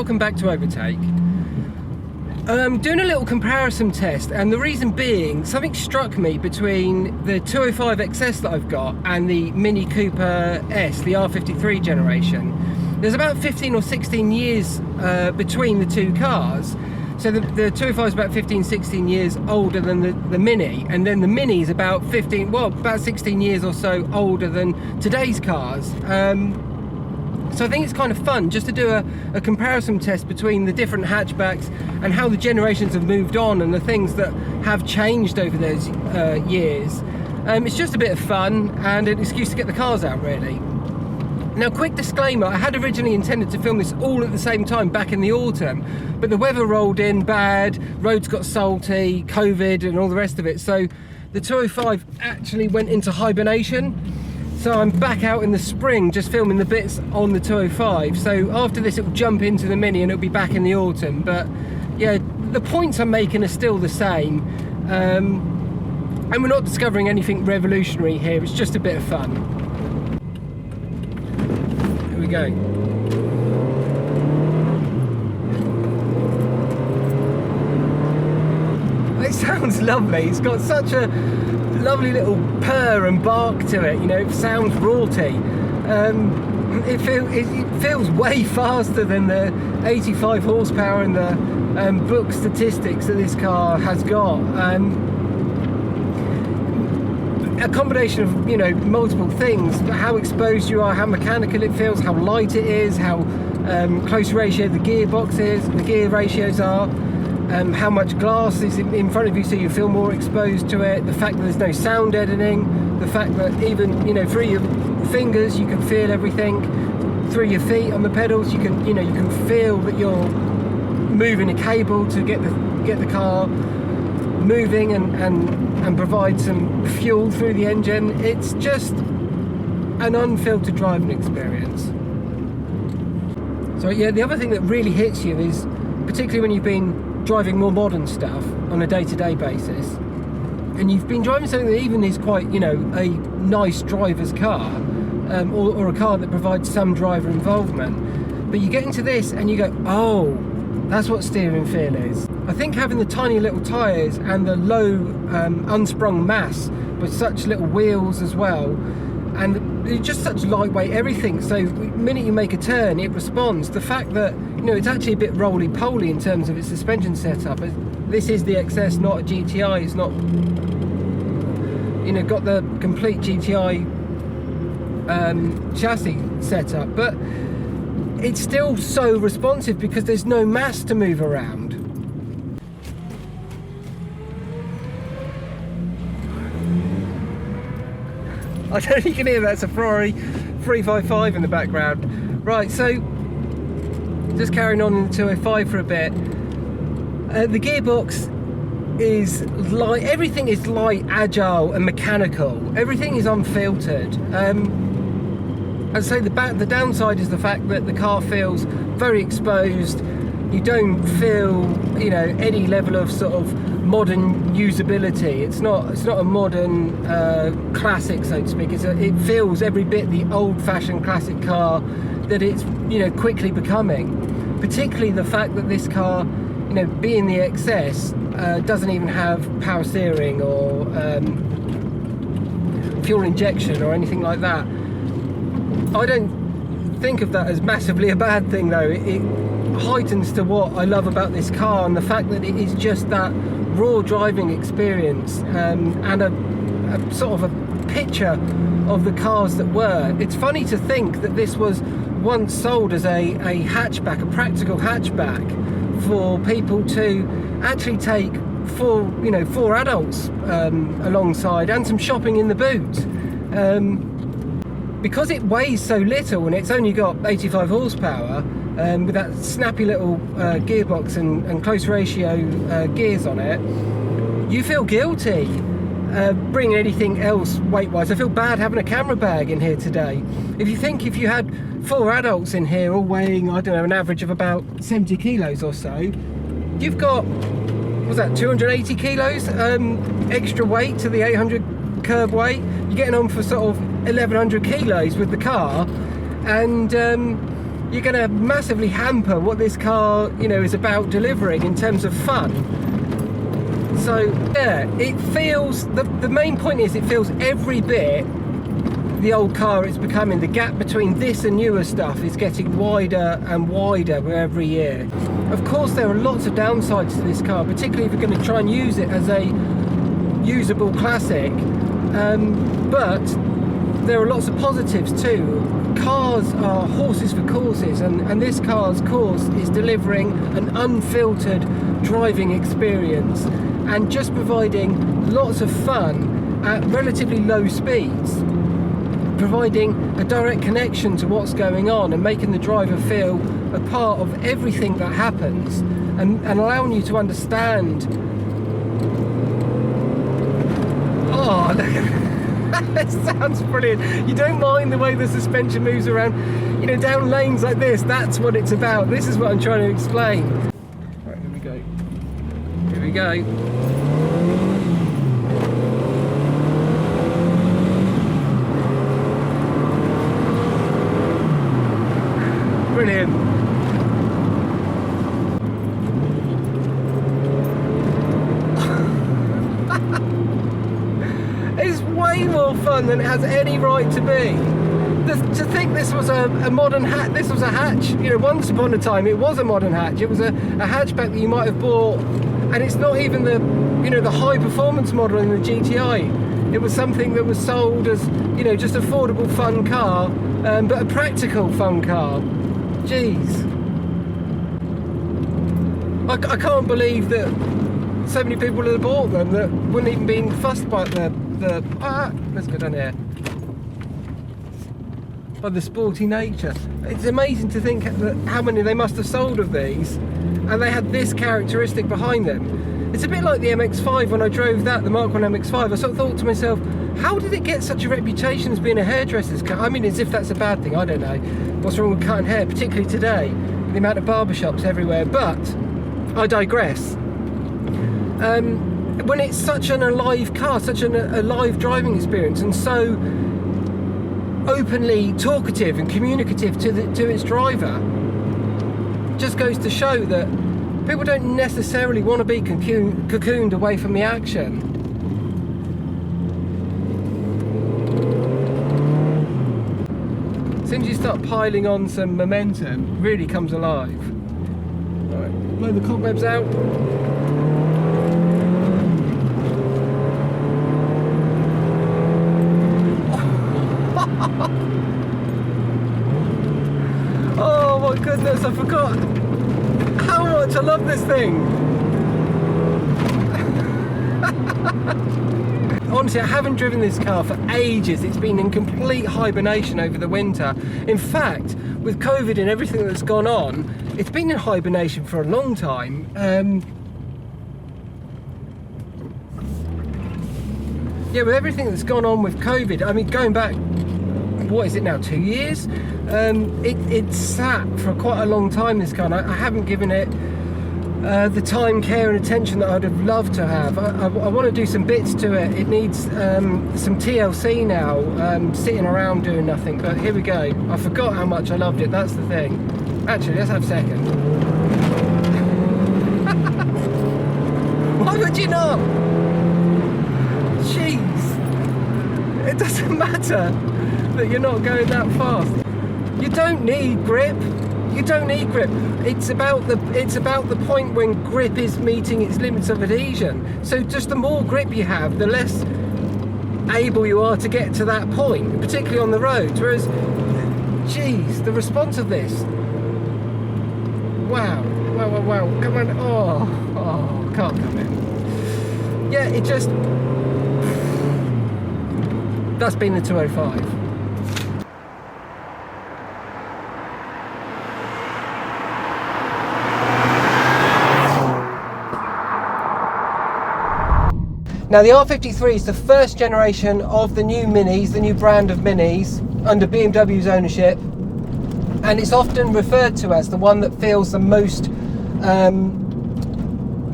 welcome back to Overtake. Doing a little comparison test, and the reason being, something struck me between the 205 XS that I've got and the Mini Cooper S, the R53 generation. There's about 15 or 16 years between the two cars. So the 205 is about 15, 16 years older than the Mini, and then the Mini is about 16 years or so older than today's cars. So I think it's kind of fun just to do a comparison test between the different hatchbacks and how the generations have moved on and the things that have changed over those years. It's just a bit of fun and an excuse to get the cars out, really. Now, quick disclaimer, I had originally intended to film this all at the same time back in the autumn, but the weather rolled in bad, roads got salty, COVID and all the rest of it, so the 205 actually went into hibernation. So I'm back out in the spring just filming the bits on the 205, so after this it will jump into the Mini and it'll be back in the autumn. But yeah, the points I'm making are still the same, and we're not discovering anything revolutionary here, it's just a bit of fun. We go. It sounds lovely. It's got such a lovely little purr and bark to it. You know, it sounds rorty. It feels way faster than the 85 horsepower and the book statistics that this car has got. A combination of, you know, multiple things, how exposed you are, how mechanical it feels, how light it is, how close ratio the gearbox is, the gear ratios are, how much glass is in front of you so you feel more exposed to it, the fact that there's no sound deadening, the fact that even, you know, through your fingers you can feel everything, through your feet on the pedals you can, you know, you can feel that you're moving a cable to get the car moving and provide some fuel through the engine. It's just an unfiltered driving experience. So yeah, the other thing that really hits you is, particularly when you've been driving more modern stuff on a day-to-day basis, and you've been driving something that even is quite, you know, a nice driver's car, or a car that provides some driver involvement, but you get into this and you go, oh, that's what steering feel is. I think having the tiny little tyres and the low unsprung mass with such little wheels as well, and it's just such lightweight everything, so the minute you make a turn it responds. The fact that, you know, it's actually a bit roly-poly in terms of its suspension setup. This is the XS, not a GTI. It's not, you know, got the complete GTI chassis setup, but it's still so responsive because there's no mass to move around. I don't know if you can hear that, it's a Ferrari 355 in the background. Right, so just carrying on in the 205 for a bit. The gearbox is light, everything is light, agile and mechanical. Everything is unfiltered. I'd say the downside is the fact that the car feels very exposed. You don't feel, you know, any level of sort of modern usability. It's not a modern classic, so to speak. It feels every bit the old-fashioned classic car that it's, you know, quickly becoming. Particularly the fact that this car, you know, being the XS, doesn't even have power steering or fuel injection or anything like that. I don't think of that as massively a bad thing, though. It heightens to what I love about this car, and the fact that it is just that raw driving experience, and a sort of a picture of the cars that were. It's funny to think that this was once sold as a hatchback, a practical hatchback for people to actually take four adults alongside and some shopping in the boot. Because it weighs so little and it's only got 85 horsepower, with that snappy little gearbox and close ratio gears on it, you feel guilty bringing anything else weight-wise. I feel bad having a camera bag in here today. If you had 4 adults in here all weighing, I don't know, an average of about 70 kilos or so, you've got, what's that, 280 kilos extra weight to the 800 curb weight. You're getting on for sort of 1100 kilos with the car, and you're going to massively hamper what this car, you know, is about delivering in terms of fun. So yeah, it feels, the main point is it feels every bit the old car it's becoming. The gap between this and newer stuff is getting wider and wider with every year. Of course, there are lots of downsides to this car, particularly if you're going to try and use it as a usable classic, but there are lots of positives too. Cars are horses for courses, and this car's course is delivering an unfiltered driving experience and just providing lots of fun at relatively low speeds, providing a direct connection to what's going on and making the driver feel a part of everything that happens, and allowing you to understand. Oh, that sounds brilliant. You don't mind the way the suspension moves around, you know, down lanes like this. That's what it's about. This is what I'm trying to explain. Right, here we go. Here we go. Brilliant. It's way more fun than it has any right to be. To think this was a modern hatch, this was a hatch, you know, once upon a time it was a modern hatch. It was a hatchback that you might have bought, and it's not even the, you know, the high performance model in the GTI. It was something that was sold as, you know, just affordable fun car, but a practical fun car. Jeez. I can't believe that so many people have bought them that wouldn't even be fussed by let's go down here. By the sporty nature. It's amazing to think that how many they must have sold of these, and they had this characteristic behind them. It's a bit like the MX-5 when I drove that, the Mark 1 MX-5. I sort of thought to myself, how did it get such a reputation as being a hairdresser's car? I mean, as if that's a bad thing, I don't know. What's wrong with cutting hair, particularly today, the amount of barbershops everywhere, but I digress. When it's such an alive car, such an alive driving experience, and so openly talkative and communicative to its driver, just goes to show that people don't necessarily want to be cocooned away from the action. As soon as you start piling on some momentum, it really comes alive. Right, blow the cobwebs out. Oh my goodness, I forgot how much I love this thing. Honestly, I haven't driven this car for ages. It's been in complete hibernation over the winter. In fact, with COVID and everything that's gone on, it's been in hibernation for a long time. Yeah, with everything that's gone on with COVID, I mean, going back, what is it now, 2 years? It sat for quite a long time, this car, and I haven't given it the time, care and attention that I'd have loved to have. I want to do some bits to it. It needs some TLC now, sitting around doing nothing, but here we go. I forgot how much I loved it, that's the thing. Actually, let's have a second. Why would you not? Jeez. It doesn't matter that you're not going that fast. You don't need grip. You don't need grip. It's about the point when grip is meeting its limits of adhesion. So just the more grip you have, the less able you are to get to that point, particularly on the roads. Whereas, geez, the response of this. Wow. Wow, wow, wow. Come on. Oh, can't come in. Yeah, it just. That's been the 205. Now the R53 is the first generation of the new Minis, the new brand of Minis under BMW's ownership, and it's often referred to as the one that feels the most,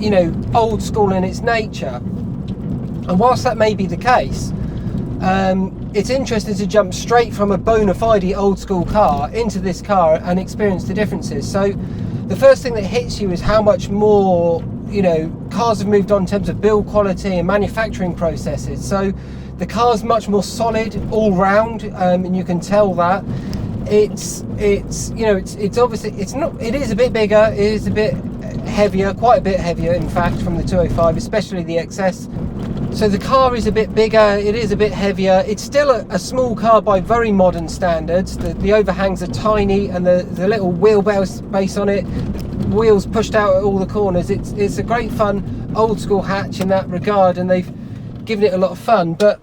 you know, old school in its nature. And whilst that may be the case, it's interesting to jump straight from a bona fide old school car into this car and experience the differences. So the first thing that hits you is how much more, you know, cars have moved on in terms of build quality and manufacturing processes. So the car's much more solid all round, and you can tell that. It's you know, it's obviously, it is a bit bigger, it is a bit heavier, quite a bit heavier in fact from the 205, especially the XS. So the car is a bit bigger, it is a bit heavier. It's still a small car by very modern standards. The overhangs are tiny, and the little wheelbase on it, wheels pushed out at all the corners. It's a great fun old school hatch in that regard, and they've given it a lot of fun. But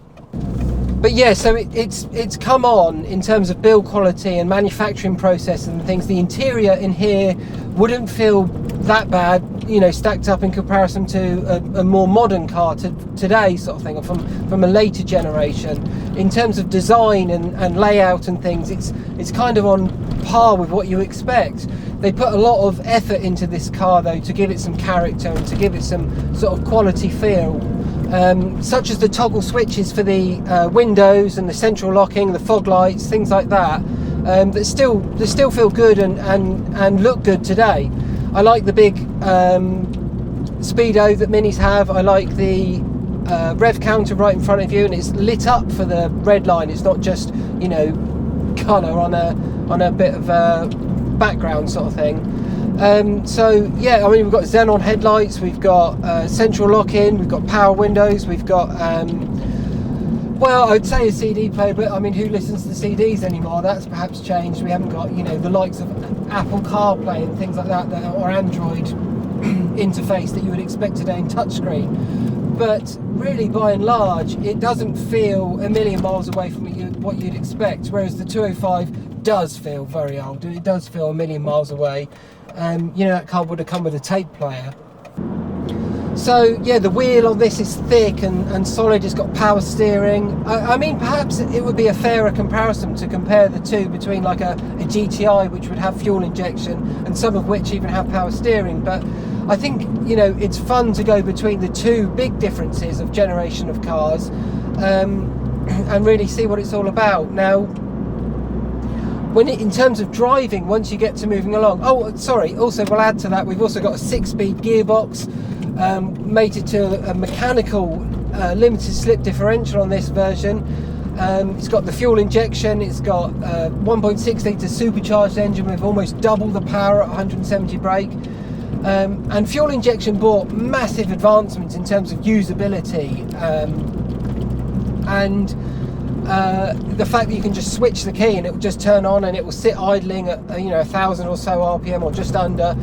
yeah, so it's come on in terms of build quality and manufacturing process and things. The interior in here wouldn't feel that bad, you know, stacked up in comparison to a more modern car today, sort of thing, or from a later generation. In terms of design and layout and things, it's kind of on par with what you expect. They put a lot of effort into this car though, to give it some character and to give it some sort of quality feel. Such as the toggle switches for the windows and the central locking, the fog lights, things like that, that still feel good and look good today. I like the big speedo that Minis have. I like the rev counter right in front of you, and it's lit up for the red line. It's not just, you know, colour on a bit of a background sort of thing. So yeah, I mean, we've got xenon headlights, we've got central lock-in, we've got power windows, we've got well, I'd say a CD player, but I mean, who listens to CDs anymore? That's perhaps changed. We haven't got, you know, the likes of Apple CarPlay and things like that, or Android interface that you would expect today in touchscreen. But really, by and large, it doesn't feel a million miles away from what you'd expect, whereas the 205 does feel very old. It does feel a million miles away. You know, that car would have come with a tape player. So yeah, the wheel on this is thick and solid. It's got power steering. I mean, perhaps it would be a fairer comparison to compare the two between like a GTI, which would have fuel injection, and some of which even have power steering. But I think, you know, it's fun to go between the two big differences of generation of cars, and really see what it's all about. Now, in terms of driving, once you get to moving along, oh sorry, also we'll add to that, we've also got a 6-speed gearbox, mated to a mechanical limited slip differential on this version. It's got the fuel injection, it's got 1.6 litre supercharged engine with almost double the power at 170 brake, and fuel injection brought massive advancements in terms of usability, and the fact that you can just switch the key and it will just turn on, and it will sit idling at, you know, 1,000 or so RPM or just under,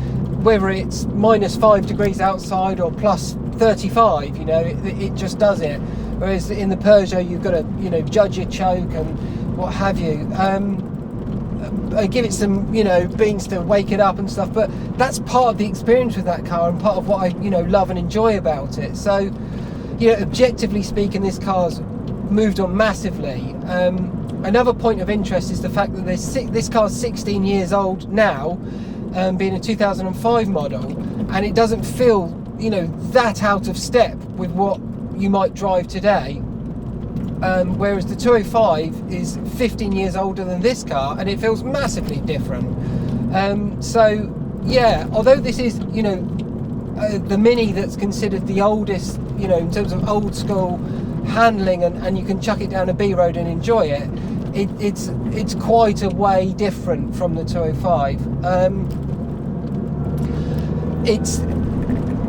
whether it's -5 degrees outside or plus 35, you know, it just does it. Whereas in the Peugeot, you've got to, you know, judge your choke and what have you. Give it some, you know, beans to wake it up and stuff, but that's part of the experience with that car and part of what I, you know, love and enjoy about it. So, you know, objectively speaking, this car's moved on massively. Another point of interest is the fact that this car's 16 years old now, being a 2005 model, and it doesn't feel, you know, that out of step with what you might drive today, whereas the 205 is 15 years older than this car, and it feels massively different. So yeah, although this is, you know, the Mini that's considered the oldest, you know, in terms of old school handling, and you can chuck it down a B road and enjoy it, it's quite a way different from the 205.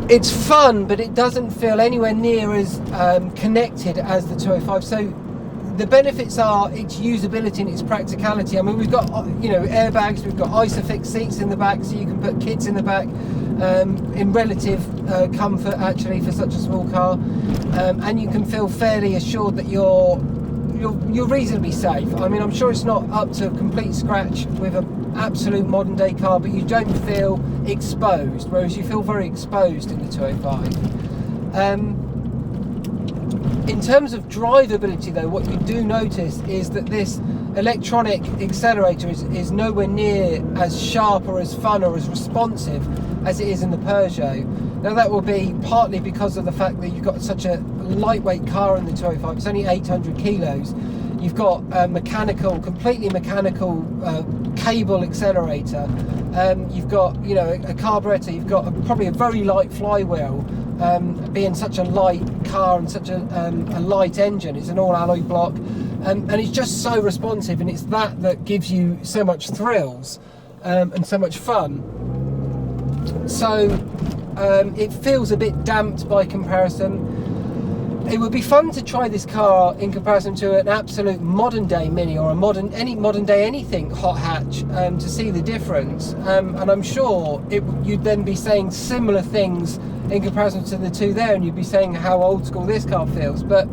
It's fun, but it doesn't feel anywhere near as connected as the 205. So the benefits are its usability and its practicality. I mean, we've got, you know, airbags, we've got ISOFIX seats in the back, so you can put kids in the back, in relative comfort actually for such a small car, and you can feel fairly assured that you're reasonably safe. I mean, I'm sure it's not up to complete scratch with an absolute modern day car, but you don't feel exposed, whereas you feel very exposed in the 205. In terms of drivability though, what you do notice is that this electronic accelerator is nowhere near as sharp or as fun or as responsive as it is in the Peugeot. Now that will be partly because of the fact that you've got such a lightweight car in the 205. It's only 800 kilos. You've got a mechanical, completely mechanical cable accelerator. You've got, you know, a carburetor. You've got probably a very light flywheel, being such a light car and such a light engine. It's an all alloy block, and it's just so responsive, and it's that gives you so much thrills and so much fun. So it feels a bit damped by comparison. It would be fun to try this car in comparison to an absolute modern day Mini or any modern day anything hot hatch, to see the difference. And I'm sure you'd then be saying similar things in comparison to the two there, and you'd be saying how old school this car feels. But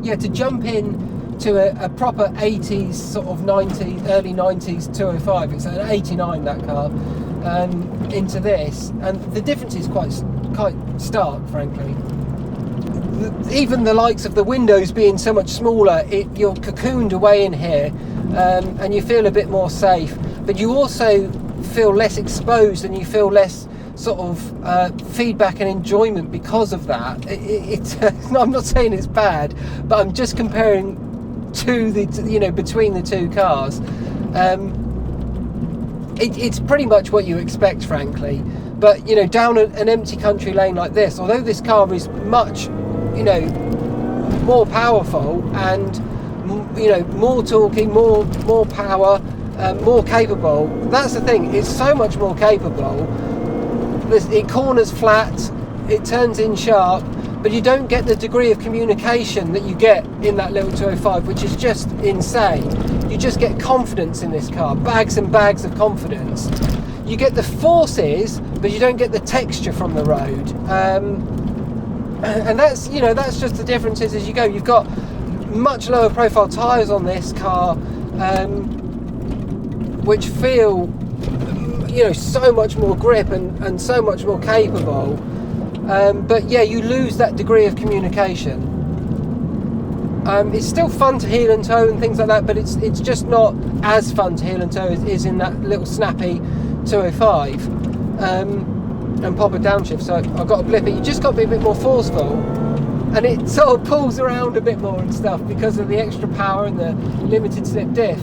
yeah, to jump in to a proper 80s sort of 90s, early 90s 205, it's an 89 that car, into this, and the difference is quite stark, frankly. Even the likes of the windows being so much smaller, you're cocooned away in here, and you feel a bit more safe, but you also feel less exposed, and you feel less sort of feedback and enjoyment because of that. I'm not saying it's bad, but I'm just comparing between the two cars. It's pretty much what you expect, frankly. But you know, down an empty country lane like this, although this car is much, you know, more powerful and, you know, more torquey, more power, more capable. That's the thing, it's so much more capable. It corners flat, it turns in sharp, but you don't get the degree of communication that you get in that little 205, which is just insane. You just get confidence in this car, bags and bags of confidence. You get the forces, but you don't get the texture from the road. And that's, you know, that's just the differences as you go. You've got much lower profile tyres on this car, which feel, you know, so much more grip and so much more capable. But yeah, you lose that degree of communication. It's still fun to heel and tow and things like that, but it's just not as fun to heel and tow as it is in that little snappy 205, and pop a downshift. So I've got to blip it. You just got to be a bit more forceful, and it sort of pulls around a bit more and stuff because of the extra power and the limited slip diff.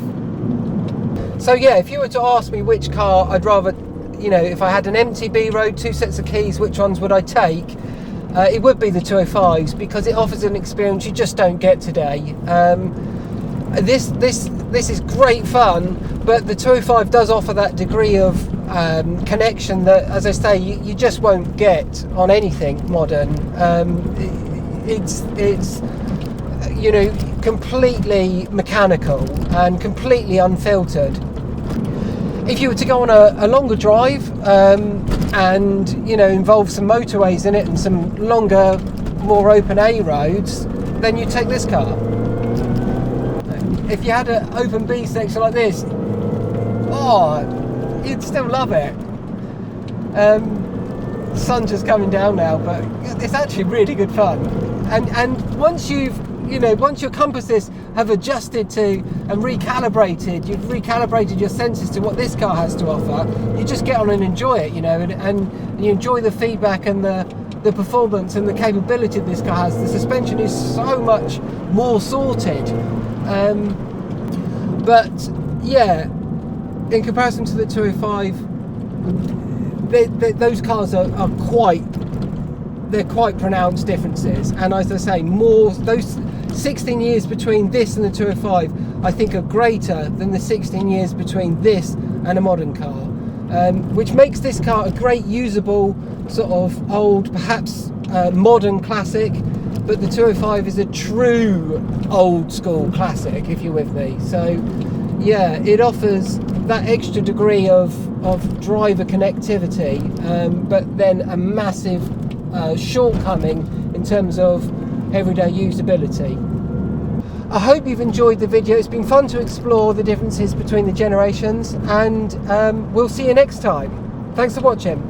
So yeah, if you were to ask me which car I'd rather, you know, if I had an empty B road, 2 sets of keys, which ones would I take? It would be the 205s, because it offers an experience you just don't get today. This is great fun, but the 205 does offer that degree of connection that, as I say, you just won't get on anything modern. It's you know, completely mechanical and completely unfiltered. If you were to go on a longer drive, and you know, involve some motorways in it and some longer, more open A roads, then you take this car. If you had an open B section like this, oh, you'd still love it. Sun's just coming down now, but it's actually really good fun. And once once your compasses have adjusted to and recalibrated, you've recalibrated your senses to what this car has to offer, you just get on and enjoy it, you know, and you enjoy the feedback and the performance and the capability that this car has. The suspension is so much more sorted. But yeah, in comparison to the 205, those cars are quite pronounced differences. And as I say, those 16 years between this and the 205, I think, are greater than the 16 years between this and a modern car, which makes this car a great usable sort of old, perhaps modern classic, but the 205 is a true old school classic, if you're with me. So yeah, it offers that extra degree of driver connectivity, but then a massive shortcoming in terms of everyday usability. I hope you've enjoyed the video. It's been fun to explore the differences between the generations, and we'll see you next time. Thanks for watching.